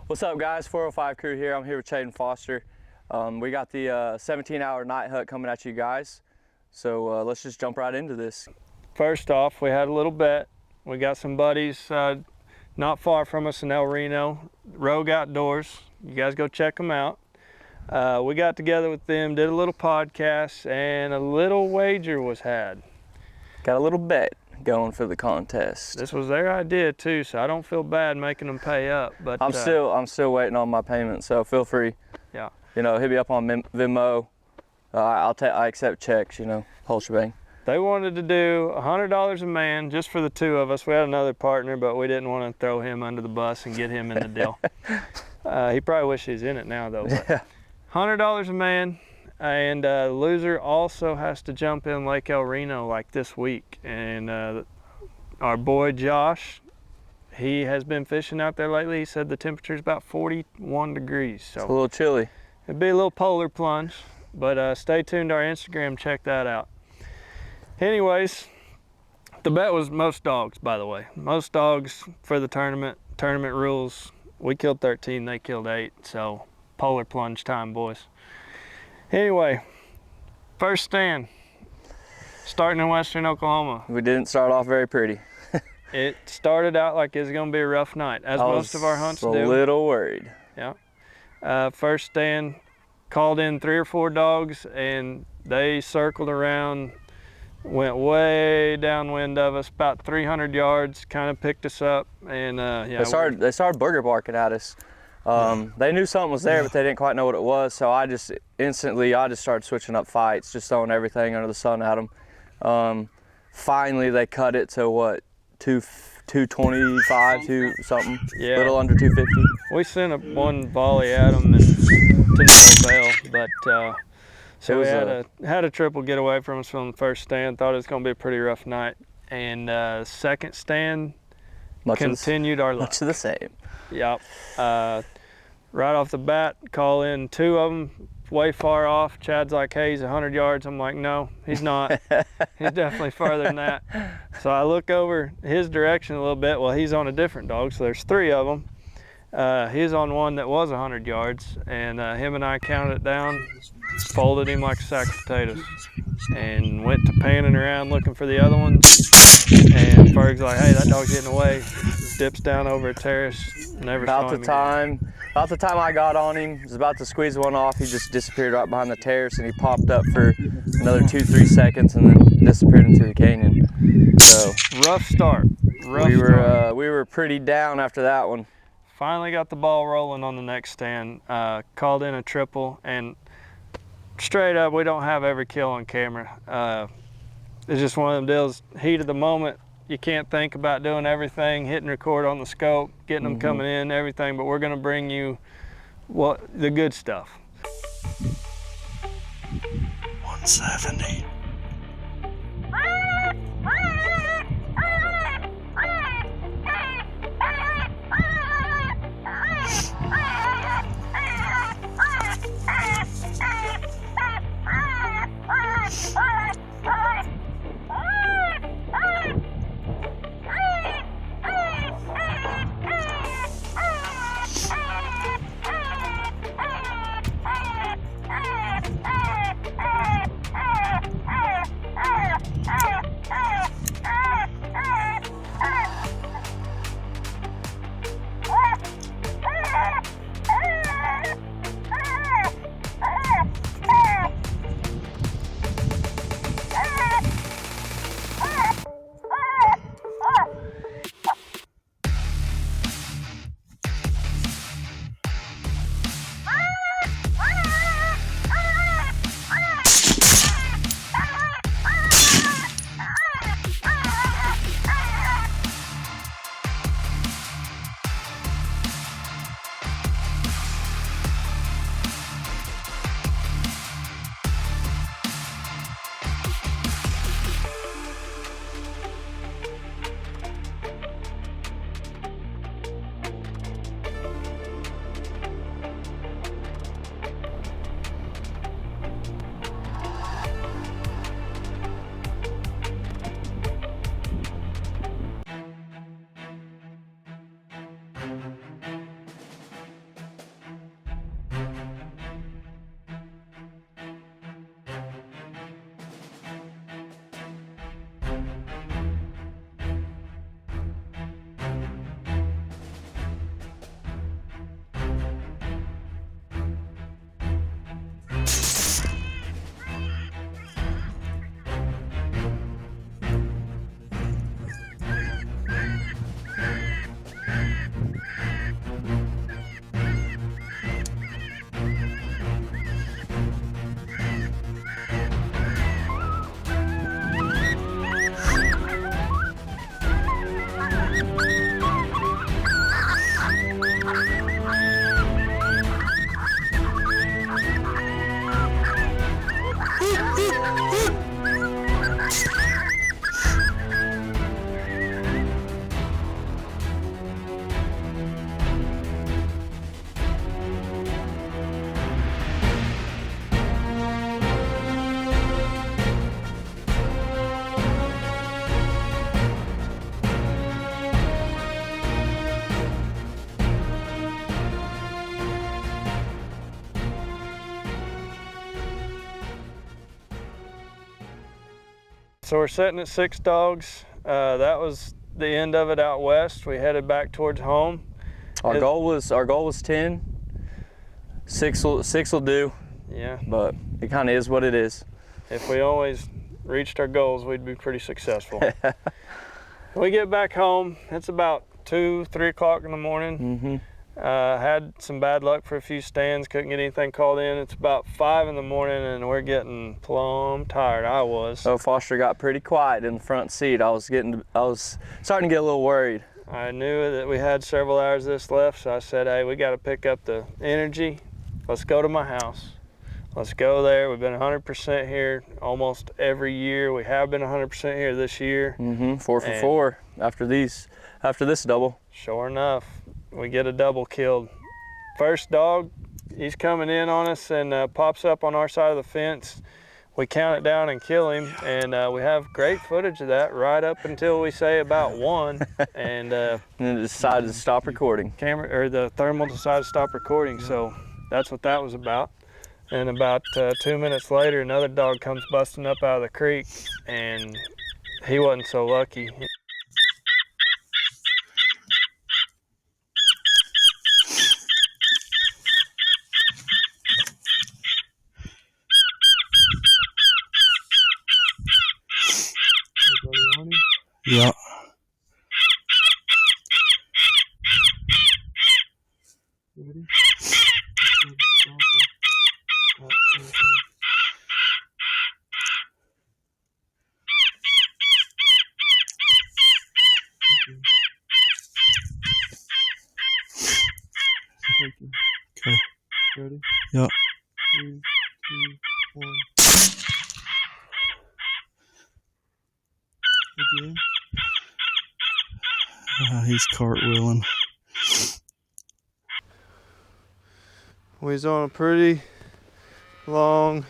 What's up, guys? 405 crew here. I'm here with Chad Foster. We got the 17-hour night hunt coming at you guys. So let's just jump right into this. First off, we had a little bet. We got some buddies not far from us in El Reno, Rogue Outdoors. You guys go check them out. We got together with them, did a little podcast, and a little wager was had. Got a little bet going for the contest. This was their idea too, so I don't feel bad making them pay up. But I'm still waiting on my payment, so feel free. Yeah. You know, hit me up on Venmo. I accept checks. You know, whole shebang. They wanted to do $100 a man just for the two of us. We had another partner, but we didn't want to throw him under the bus and get him in the deal. He probably wishes he's in it now though. But Yeah. $100 a man. And the loser also has to jump in Lake El Reno like this week. And our boy Josh, he has been fishing out there lately. He said the temperature's about 41 degrees. So It's a little chilly. it'd be a little polar plunge, but stay tuned to our Instagram, check that out. Anyways, the bet was most dogs, by the way. Most dogs for the tournament rules. We killed 13, they killed 8. So polar plunge time, boys. Anyway, first stand, starting in western Oklahoma. We didn't start off very pretty. It started out like it's gonna be a rough night, as most of our hunts do. I was a little worried. Yeah. First stand, called in 3 or 4 dogs, and they circled around, went way downwind of us, about 300 yards, kind of picked us up, and yeah. They started booger barking at us. They knew something was there, but they didn't quite know what it was. So I just started switching up fights, just throwing everything under the sun at them. Finally, they cut it to what, 225, something, Yeah. little under 250. We sent one volley at them and to no avail, but so we had a triple get away from us from the first stand. Thought it was going to be a pretty rough night, and second stand continued our luck. Much the same. Yep. Right off the bat, call in 2 of them way far off. Chad's like, hey, he's 100 yards. I'm like, no, he's not. He's definitely farther than that. So I look over his direction a little bit. Well, he's on a different dog, so there's 3 of them. He's on one that was 100 yards, and him and I counted it down, folded him like a sack of potatoes, and went to panning around looking for the other ones. And Ferg's like, hey, that dog's getting away. Dips down over a terrace, never saw him again. About the time I got on him, was about to squeeze one off, he just disappeared right behind the terrace, and he popped up for another 2-3 seconds and then disappeared into the canyon. So rough start. We were pretty down after that one. Finally got the ball rolling on the next stand. Called in a triple, and straight up, we don't have every kill on camera. It's just one of them deals, heat of the moment. You can't think about doing everything, hitting record on the scope, getting them coming in, everything, but we're gonna bring you the good stuff. 170. So we're sitting at 6 dogs. That was the end of it out west. We headed back towards home. Our goal was 10. Six will do. Yeah. But it kind of is what it is. If we always reached our goals, we'd be pretty successful. We get back home. It's about 2, 3 o'clock in the morning. Had some bad luck for a few stands. Couldn't get anything called in. It's about 5 in the morning, and we're getting plumb tired. I was. So Foster got pretty quiet in the front seat. I was starting to get a little worried. I knew that we had several hours of this left, so I said, hey, we got to pick up the energy. Let's go to my house. Let's go there. We've been 100% here almost every year. We have been 100% here this year. 4 for 4 after this double. Sure enough, we get a double killed. First dog, he's coming in on us and pops up on our side of the fence. We count it down and kill him, and we have great footage of that right up until we say about 1, and then it decided to stop recording. The thermal decided to stop recording, so that's what that was about. And about 2 minutes later, another dog comes busting up out of the creek, and he wasn't so lucky. Yeah. Okay. Ready? Yeah. 3, 2, 1. Again. He's cartwheeling. We was on a pretty long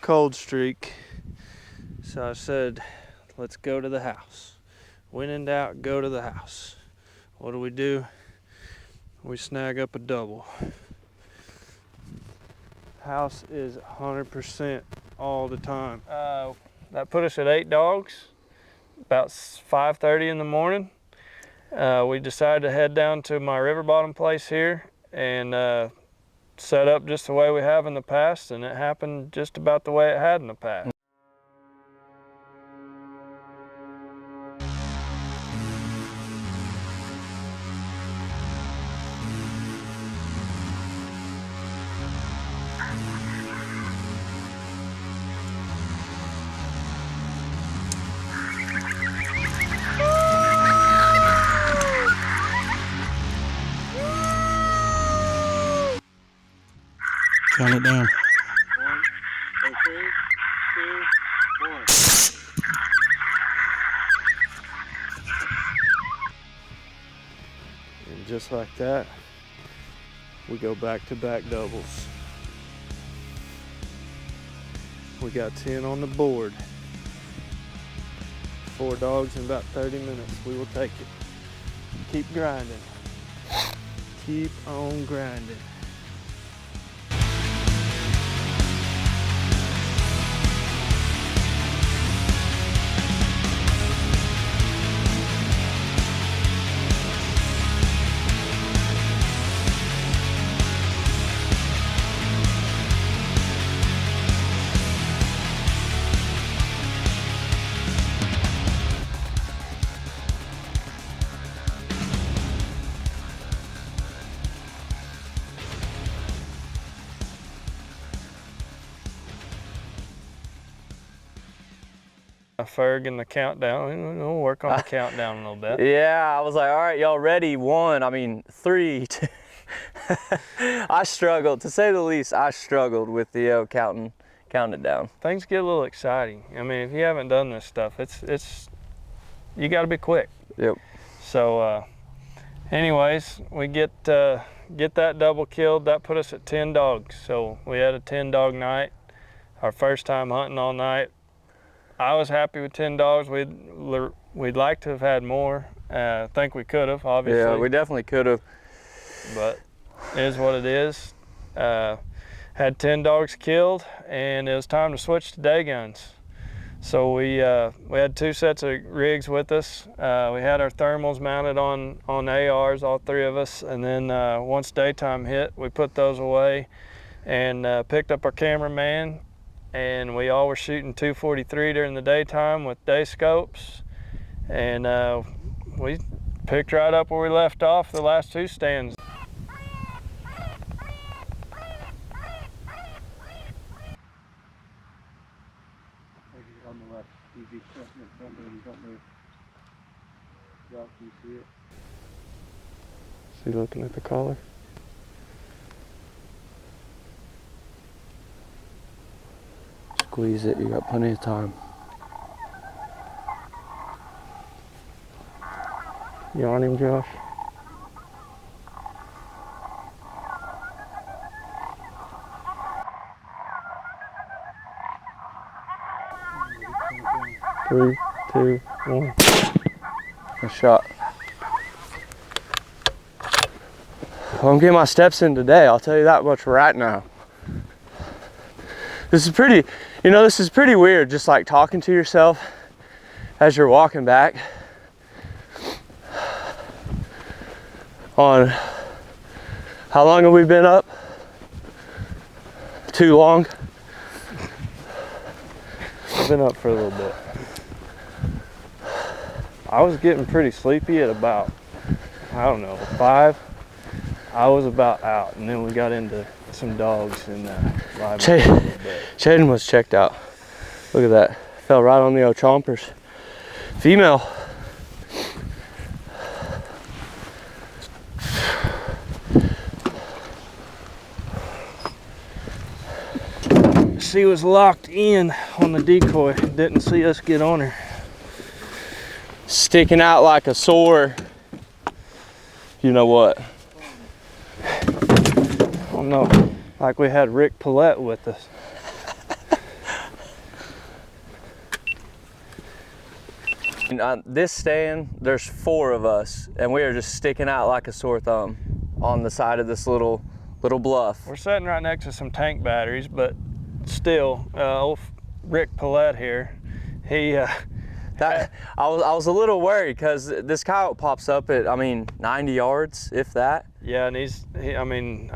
cold streak, so I said, let's go to the house. When in doubt, go to the house. What do? We snag up a double. House is 100% all the time. That put us at 8 dogs. About 5:30 in the morning, we decided to head down to my river bottom place here and set up just the way we have in the past, and it happened just about the way it had in the past. Count it down. 1, 3, 2, 1. And just like that, we go back-to-back doubles. We got 10 on the board. 4 dogs in about 30 minutes. We will take it. Keep grinding. Keep on grinding. Ferg in the countdown. We'll work on the countdown a little bit. Yeah, I was like, all right, y'all ready? 3, 2. I struggled, to say the least. I struggled with the counting it down. Things get a little exciting. I mean, if you haven't done this stuff, it's you got to be quick. Yep. So, anyways, we get that double killed. That put us at 10 dogs. So we had a 10 dog night. Our first time hunting all night. I was happy with 10 dogs. We'd like to have had more. I think we could have, obviously. Yeah, we definitely could have. But it is what it is. Had 10 dogs killed, and it was time to switch to day guns. So we had 2 sets of rigs with us. We had our thermals mounted on ARs, all 3 of us, and then once daytime hit, we put those away and picked up our cameraman, and we all were shooting 243 during the daytime with day scopes, and we picked right up where we left off the last 2 stands. On the left, easy, don't move. Drop, you see it? Is he looking at the collar? Squeeze it, you got plenty of time. You on him, Josh? Three, 2, 1. Good shot. Well, I'm getting my steps in today, I'll tell you that much right now. This is pretty, this is pretty weird, just like talking to yourself as you're walking back on, how long have we been up? Too long? I've been up for a little bit. I was getting pretty sleepy at about, I don't know, 5. I was about out, and then we got into some dogs and live a little bit. Shaden was checked out. Look at that. Fell right on the old chompers. Female. She was locked in on the decoy. Didn't see us get on her. Sticking out like a sore, you know what? Oh no, like we had Rick Paulette with us. This stand, there's 4 of us, and we are just sticking out like a sore thumb on the side of this little bluff. We're sitting right next to some tank batteries, but still, old Rick Paulette here, he I was a little worried because this coyote pops up at 90 yards, if that. yeah, and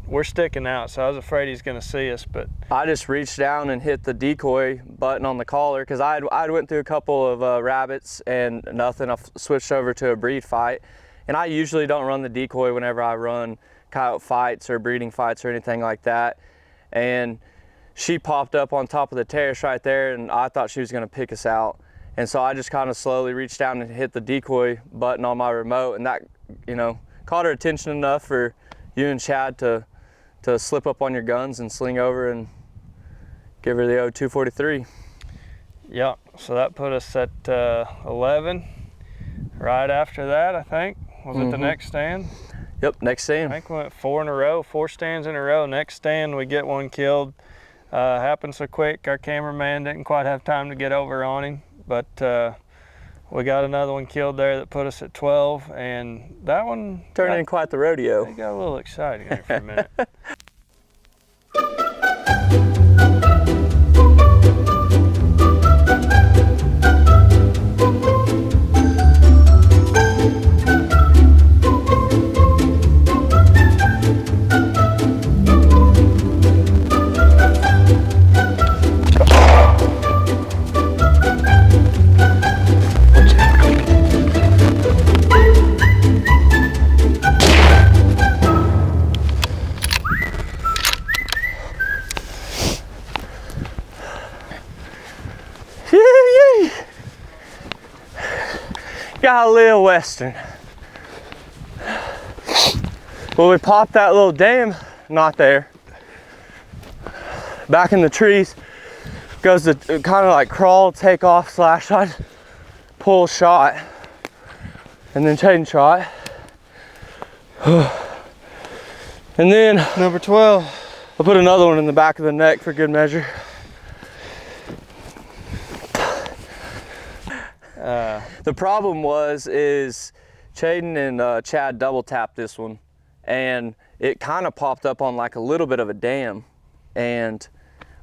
we're sticking out, so I was afraid he's gonna see us, but I just reached down and hit the decoy button on the collar because I went through a couple of rabbits and nothing. I switched over to a breed fight, and I usually don't run the decoy whenever I run coyote fights or breeding fights or anything like that. And she popped up on top of the terrace right there, and I thought she was gonna pick us out. And so I just kind of slowly reached down and hit the decoy button on my remote, and that, caught her attention enough for you and Chad to slip up on your guns and sling over and give her the old 243. yeah, so that put us at 11. Right after that, I think, was it the next stand? Yep, next I stand. think we went 4 in a row, 4 stands in a row. Next stand, we get one killed. Happened so quick, our cameraman didn't quite have time to get over on him, but we got another one killed there that put us at 12, and that one Turned in quite the rodeo. It got a little exciting there for a minute. Got a little western. Well, we popped that little dam, not there. Back in the trees, goes to kind of like crawl, take off, slash shot, pull shot, and then chain shot. And then Number 12. I'll put another one in the back of the neck for good measure. The problem is Chaden and Chad double tapped this one, and it kind of popped up on like a little bit of a dam. And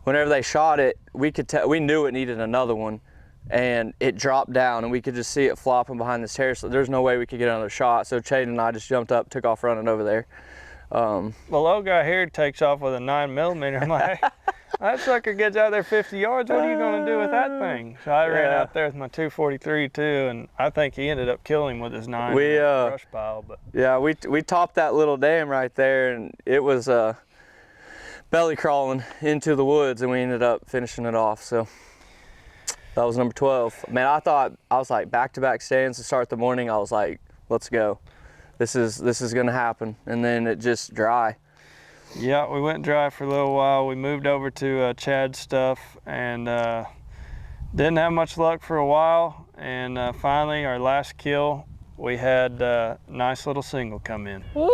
whenever they shot it, we knew it needed another one, and it dropped down, and we could just see it flopping behind this terrace. So there's no way we could get another shot. So Chade and I just jumped up, took off running over there. The little guy here takes off with a 9mm. I'm like, hey, that sucker gets out there 50 yards. What are you going to do with that thing? So I ran out there with my 243 too, and I think he ended up killing him with his 9 brush pile. But yeah, we topped that little dam right there, and it was belly crawling into the woods, and we ended up finishing it off. So that was number 12. Man, I was like back-to-back stands to start the morning. I was like, let's go. This is gonna happen. And then it just dry. Yeah, we went dry for a little while. We moved over to Chad's stuff, and didn't have much luck for a while. And finally, our last kill, we had a nice little single come in. Woo!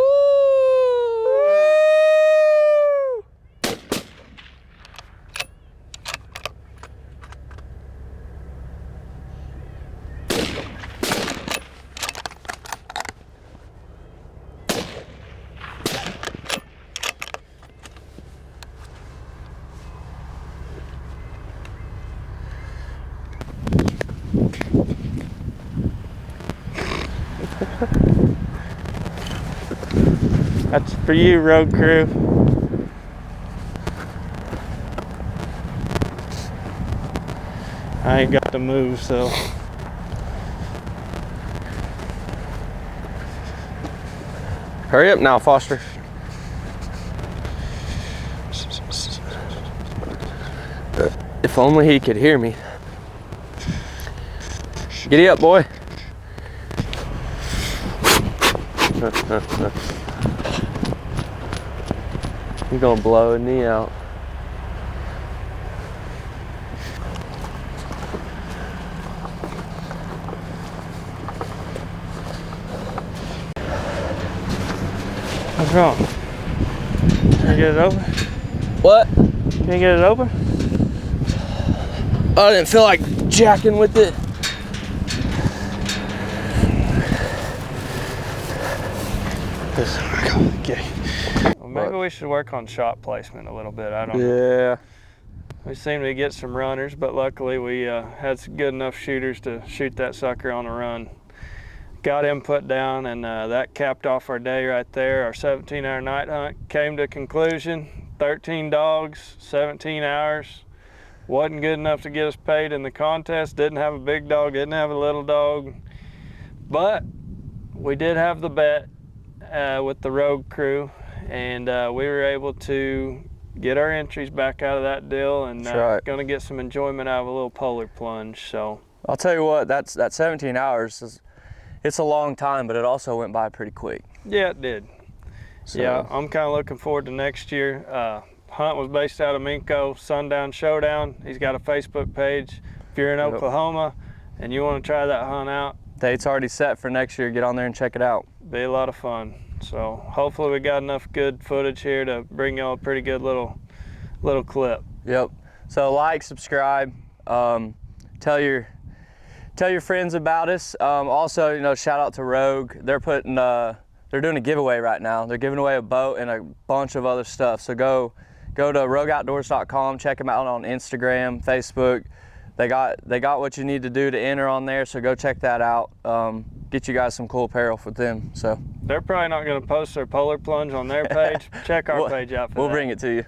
That's for you, road crew. I ain't got to move, so. Hurry up now, Foster. If only he could hear me. Giddy up, boy. He's gonna blow a knee out. What's wrong? Can you get it open? What? Can you get it open? I didn't feel like jacking with it. Okay. Well, maybe we should work on shot placement a little bit. I don't know. Yeah. We seem to get some runners, but luckily we had some good enough shooters to shoot that sucker on a run. Got him put down, and that capped off our day right there. Our 17-hour night hunt came to conclusion. 13 dogs, 17 hours. Wasn't good enough to get us paid in the contest. Didn't have a big dog, didn't have a little dog. But we did have the bet with the road crew, and we were able to get our entries back out of that deal, and gonna get some enjoyment out of a little polar plunge. So I'll tell you what, that 17 hours it's a long time, but it also went by pretty quick. Yeah, it did. So, yeah, I'm kind of looking forward to next year. Hunt was based out of Minko, Sundown Showdown. He's got a Facebook page. If you're in Oklahoma and you want to try that hunt out, date's already set for next year. Get on there and check it out. Be a lot of fun. So hopefully we got enough good footage here to bring y'all a pretty good little clip. Yep. So like, subscribe, tell your friends about us. Also, shout out to Rogue. They're doing a giveaway right now. They're giving away a boat and a bunch of other stuff. So go to rogueoutdoors.com. Check them out on Instagram, Facebook. They got what you need to do to enter on there. So go check that out. Get you guys some cool apparel for them. So they're probably not going to post their polar plunge on their page. Check our page out for that. We'll bring it to you.